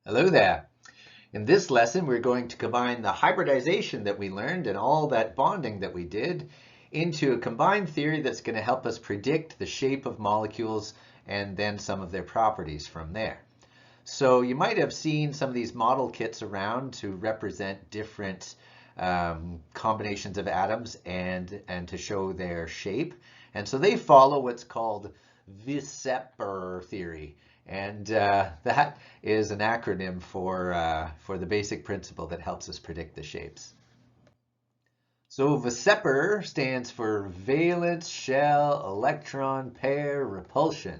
Hello there. In this lesson, we're going to combine the hybridization that we learned and all that bonding that we did into a combined theory that's going to help us predict the shape of molecules and then some of their properties from there. So you might have seen some of these model kits around to represent different combinations of atoms and to show their shape. And so they follow what's called VSEPR theory. And that is an acronym for the basic principle that helps us predict the shapes. So VSEPR stands for valence shell electron pair repulsion.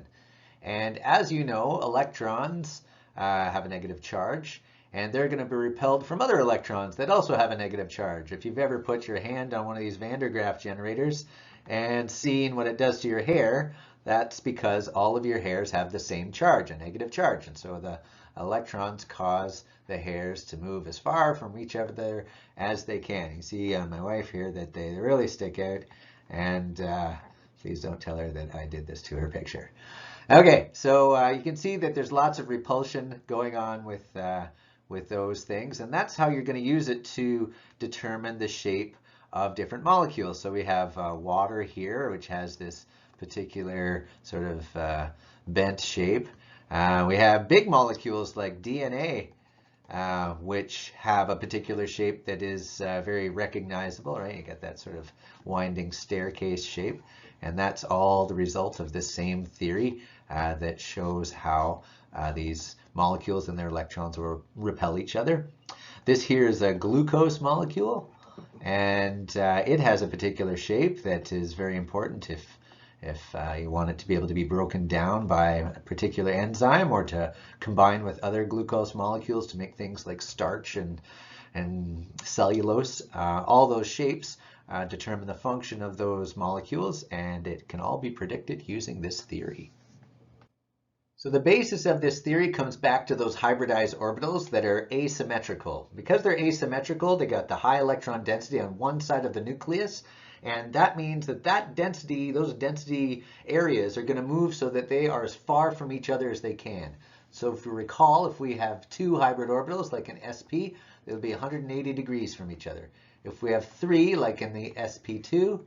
And as you know, electrons have a negative charge, and they're going to be repelled from other electrons that also have a negative charge. If you've ever put your hand on one of these Van der Graaf generators and seen what it does to your hair, that's because all of your hairs have the same charge, a negative charge. And so the electrons cause the hairs to move as far from each other as they can. You see on my wife here that they really stick out, and please don't tell her that I did this to her picture. Okay, so you can see that there's lots of repulsion going on with those things, and that's how you're going to use it to determine the shape of different molecules. So we have water here, which has this particular sort of bent shape. We have big molecules like DNA, which have a particular shape that is very recognizable, right? You get that sort of winding staircase shape, and that's all the result of this same theory that shows how these molecules and their electrons will repel each other. This here is a glucose molecule, and it has a particular shape that is very important if you want it to be able to be broken down by a particular enzyme or to combine with other glucose molecules to make things like starch and cellulose. All those shapes determine the function of those molecules, and it can all be predicted using this theory. So the basis of this theory comes back to those hybridized orbitals that are asymmetrical. Because they're asymmetrical, they got the high electron density on one side of the nucleus, and that means that those density areas are going to move so that they are as far from each other as they can. So if you recall, if we have two hybrid orbitals, like an sp, it'll be 180 degrees from each other. If we have three, like in the sp2,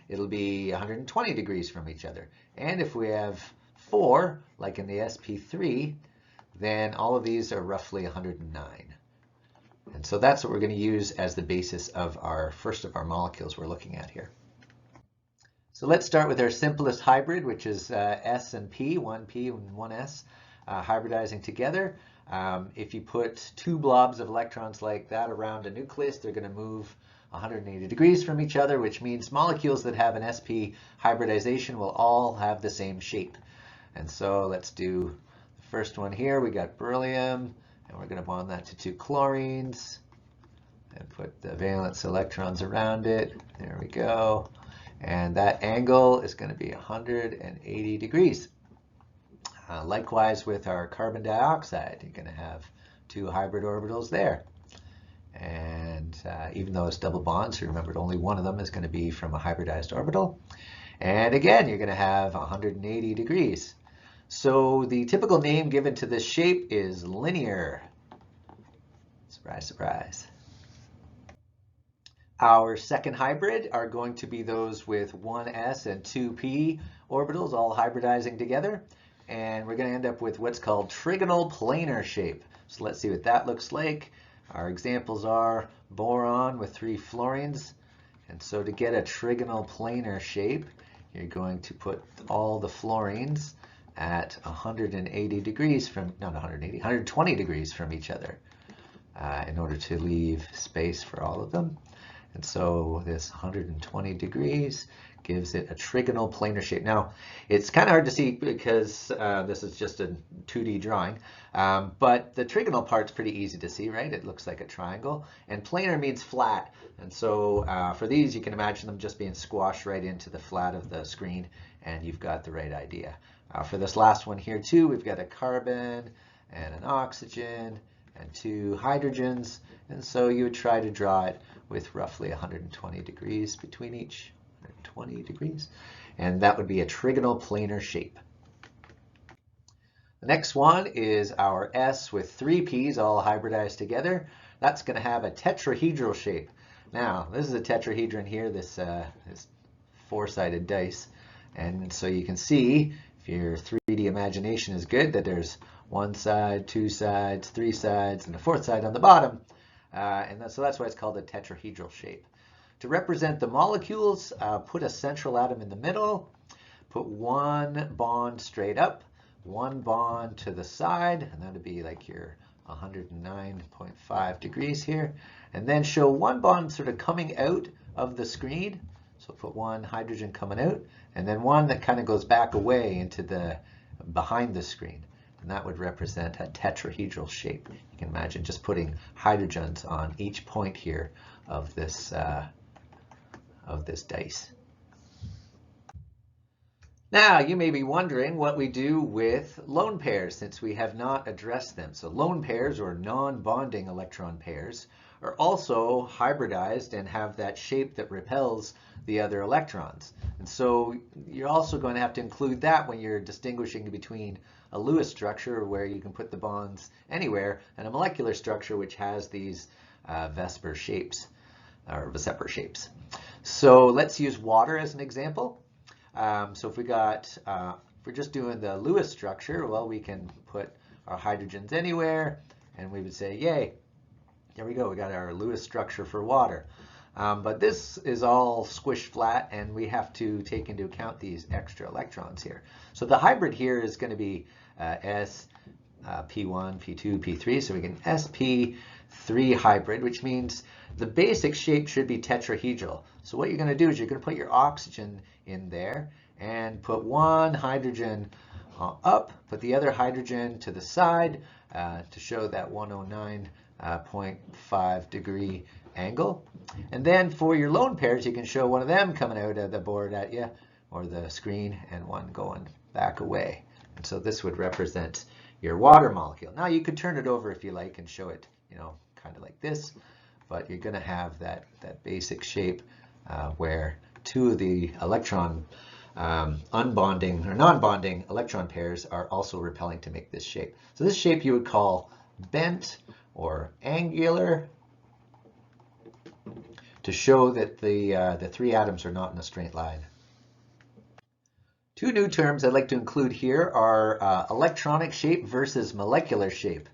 it'll be 120 degrees from each other. And if we have 4, like in the sp3, then all of these are roughly 109. And so that's what we're going to use as the basis of our first of our molecules we're looking at here. So let's start with our simplest hybrid, which is S and P, 1P and 1S, hybridizing together. If you put two blobs of electrons like that around a nucleus, they're going to move 180 degrees from each other, which means molecules that have an sp hybridization will all have the same shape. And so let's do the first one here. We got beryllium, and we're going to bond that to two chlorines and put the valence electrons around it. There we go. And that angle is going to be 180 degrees. Likewise with our carbon dioxide, you're going to have two hybrid orbitals there. And even though it's double bonds, remember only one of them is going to be from a hybridized orbital. And again, you're going to have 180 degrees. So the typical name given to this shape is linear. Surprise, surprise. Our second hybrid are going to be those with 1s and 2p orbitals all hybridizing together. And we're going to end up with what's called trigonal planar shape. So let's see what that looks like. Our examples are boron with 3 fluorines. And so to get a trigonal planar shape, you're going to put all the fluorines at 180 degrees from, not 180, 120 degrees from each other in order to leave space for all of them. And so this 120 degrees gives it a trigonal planar shape. Now, it's kind of hard to see because this is just a 2D drawing, but the trigonal part's pretty easy to see, right? It looks like a triangle, and planar means flat. And so for these, you can imagine them just being squashed right into the flat of the screen, and you've got the right idea. For this last one here too, we've got a carbon and an oxygen and 2 hydrogens, and so you would try to draw it with roughly 120 degrees between each, 120 degrees, and that would be a trigonal planar shape. The next one is our S with 3 P's all hybridized together. That's going to have a tetrahedral shape. Now, this is a tetrahedron here, this four-sided dice. And so you can see, if your 3D imagination is good, that there's one side, two sides, three sides, and a fourth side on the bottom. So that's why it's called a tetrahedral shape. To represent the molecules, put a central atom in the middle, put one bond straight up, one bond to the side, and that would be like your 109.5 degrees here, and then show one bond sort of coming out of the screen. So put one hydrogen coming out, and then one that kind of goes back away into the behind the screen, and that would represent a tetrahedral shape. You can imagine just putting hydrogens on each point here of this dice. Now, you may be wondering what we do with lone pairs since we have not addressed them. So lone pairs, or non-bonding electron pairs, are also hybridized and have that shape that repels the other electrons. And so you're also going to have to include that when you're distinguishing between a Lewis structure where you can put the bonds anywhere and a molecular structure which has these VSEPR shapes, or VSEPR shapes. So let's use water as an example. So if we're just doing the Lewis structure, well, we can put our hydrogens anywhere, and we would say, yay, here we go, we got our Lewis structure for water. But this is all squished flat, and we have to take into account these extra electrons here. So the hybrid here is going to be S, P1, P2, P3, so we can SP3 hybrid, which means the basic shape should be tetrahedral. So what you're going to do is you're going to put your oxygen in there and put one hydrogen up, put the other hydrogen to the side to show that 109.5 degree angle. And then for your lone pairs, you can show one of them coming out of the board at you or the screen and one going back away. And so this would represent your water molecule. Now you could turn it over if you like and show it, kind of like this, but you're going to have that basic shape where two of the electron unbonding or non-bonding electron pairs are also repelling to make this shape. So this shape you would call bent or angular to show that the three atoms are not in a straight line. Two new terms I'd like to include here are electronic shape versus molecular shape.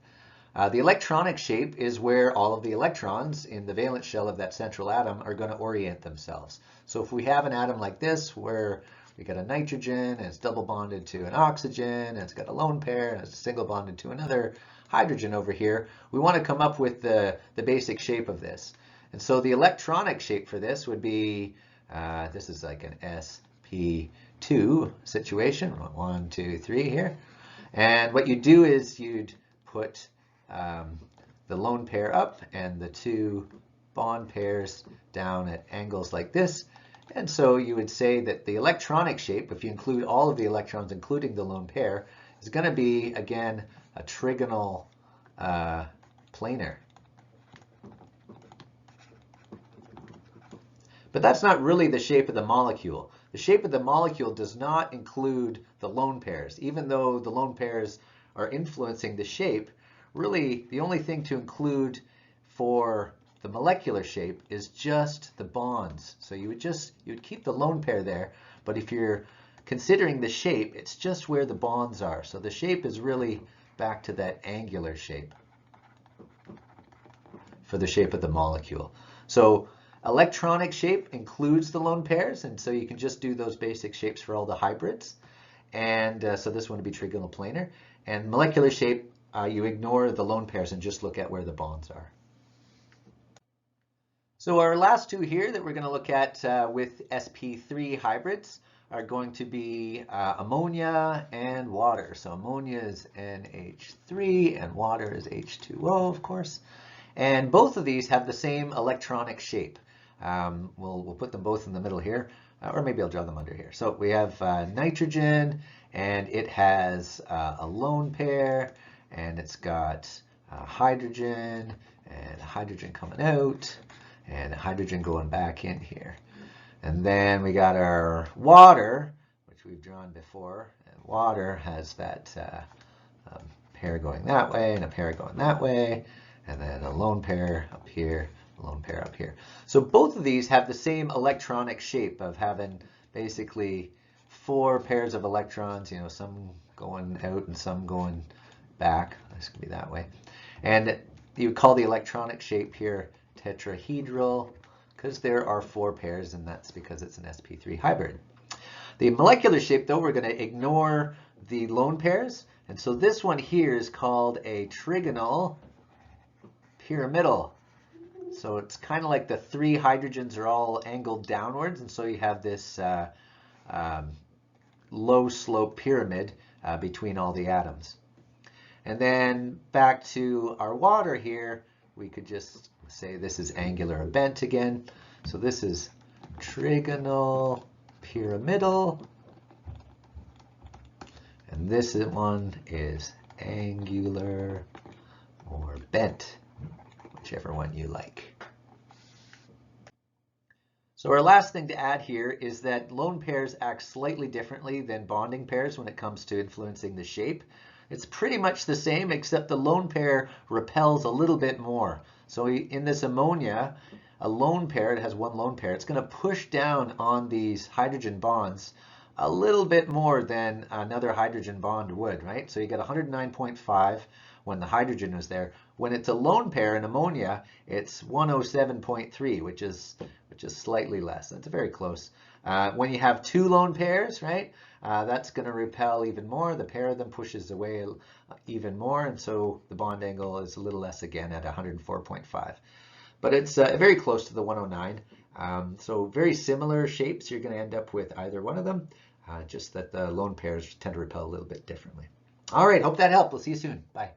The electronic shape is where all of the electrons in the valence shell of that central atom are going to orient themselves. So if we have an atom like this where we got a nitrogen and it's double bonded to an oxygen and it's got a lone pair and it's single bonded to another hydrogen over here, we want to come up with the basic shape of this. And so the electronic shape for this would be, this is like an sp2 situation, 1, 2, 3 here. And what you do is you'd put the lone pair up and the two bond pairs down at angles like this. And so you would say that the electronic shape, if you include all of the electrons, including the lone pair, is going to be, again, a trigonal planar. But that's not really the shape of the molecule. The shape of the molecule does not include the lone pairs. Even though the lone pairs are influencing the shape, really the only thing to include for the molecular shape is just the bonds. So you would keep the lone pair there, but if you're considering the shape, it's just where the bonds are. So the shape is really back to that angular shape for the shape of the molecule. So electronic shape includes the lone pairs, and so you can just do those basic shapes for all the hybrids. And so this one would be trigonal planar. And molecular shape, you ignore the lone pairs and just look at where the bonds are. So our last two here that we're going to look at with sp3 hybrids are going to be ammonia and water. So ammonia is NH3 and water is H2O, of course. And both of these have the same electronic shape. We'll put them both in the middle here, or maybe I'll draw them under here. So we have nitrogen, and it has a lone pair, and it's got hydrogen, and hydrogen coming out, and hydrogen going back in here. And then we got our water, which we've drawn before, and water has that a pair going that way and a pair going that way, and then a lone pair up here, a lone pair up here. So both of these have the same electronic shape of having basically 4 pairs of electrons, you know, some going out and some going back. This could be that way. And you would call the electronic shape here tetrahedral because there are 4 pairs, and that's because it's an sp3 hybrid. The molecular shape, though, we're going to ignore the lone pairs. And so this one here is called a trigonal pyramidal. So it's kind of like the 3 hydrogens are all angled downwards, and so you have this low slope pyramid between all the atoms. And then back to our water here, we could just say this is angular or bent again. So this is trigonal pyramidal, and this one is angular or bent, whichever one you like. So our last thing to add here is that lone pairs act slightly differently than bonding pairs when it comes to influencing the shape. It's pretty much the same, except the lone pair repels a little bit more. So in this ammonia, a lone pair, it has 1 lone pair, it's going to push down on these hydrogen bonds a little bit more than another hydrogen bond would, right? So you get 109.5 when the hydrogen was there. When it's a lone pair in ammonia, it's 107.3, which is slightly less. That's very close. When you have 2 lone pairs, right, that's going to repel even more. The pair of them pushes away even more, and so the bond angle is a little less again at 104.5. But it's very close to the 109. So very similar shapes. You're going to end up with either one of them, just that the lone pairs tend to repel a little bit differently. All right, hope that helped. We'll see you soon. Bye.